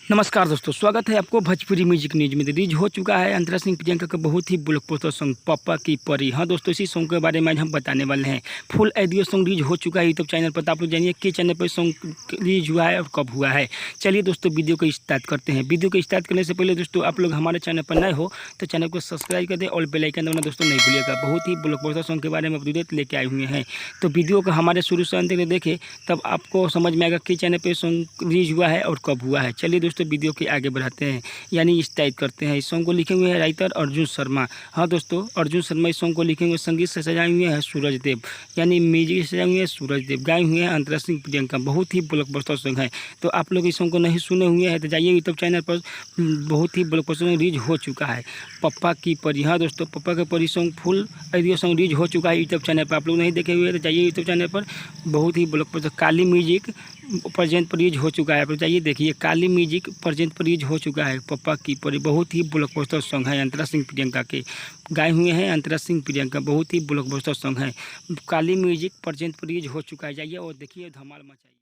नमस्कार दोस्तों, स्वागत है आपको भोजपुरी म्यूजिक न्यूज में। रिलीज हो चुका है अंतरा सिंह प्रियंका का बहुत ही ब्लॉकबस्टर सॉन्ग पापा की परी। हाँ दोस्तों, इसी सॉन्ग के बारे में आज हम बताने वाले हैं। फुल ऑडियो सॉन्ग रिलीज हो चुका है यूट्यूब चैनल पर। तो आप लोग जानिए किस चैनल पर सॉन्ग रिलीज हुआ है और कब हुआ है। चलिए दोस्तों, वीडियो को स्टार्ट करते हैं। वीडियो को स्टार्ट करने से पहले दोस्तों, आप लोग हमारे चैनल पर नए हो तो चैनल को सब्सक्राइब कर दें और बेल आइकन दबाना दोस्तों नहीं भूलिएगा। बहुत ही ब्लॉकबस्टर सॉन्ग के बारे में अपडेट लेके आए हुए हैं, तो वीडियो को हमारे शुरू से अंत तक देखें, तब आपको समझ में आएगा किस चैनल पर सॉन्ग रिलीज हुआ है और कब हुआ है। चलिए दोस्तों, वीडियो के आगे बढ़ाते हैं, यानी इस टाइप करते हैं। इस सॉन्ग को लिखे हुए हैं राइटर अर्जुन शर्मा। हाँ दोस्तों, अर्जुन शर्मा इस सॉन्ग को लिखे हुए, संगीत से सजाए हुए हैं सूरज देव, यानी म्यूजिक से सजाए हुए हैं सूरज देव, गाए हुए हैं अंतरा सिंह प्रियंका। बहुत ही ब्लॉकबस्टर सॉन्ग है। तो आप लोग इस सॉन्ग को नहीं सुने हुए हैं तो जाइए यूट्यूब चैनल पर, बहुत ही ब्लॉकबस्टर रिलीज हो चुका है पप्पा की परी। हाँ दोस्तों, पप्पा की परी song full audio song release हो चुका है यूट्यूब चैनल पर। आप लोग नहीं देखे हुए तो जाइए यूट्यूब चैनल पर। बहुत ही ब्लॉकबस्टर काली म्यूजिक प्रेजेंट पर रिलीज हो चुका है। आप जाइए देखिए, काली म्यूजिक प्रेजेंट पर रिलीज हो चुका है पप्पा की परी। बहुत ही ब्लॉकबस्टर सॉन्ग है, अंतरा सिंह प्रियंका के गाए हुए हैं अंतरा सिंह प्रियंका। बहुत ही ब्लॉकबस्टर सॉन्ग है, काली म्यूजिक प्रेजेंट पर रिलीज हो चुका है। जाइए और देखिए, धमाल मचाइए।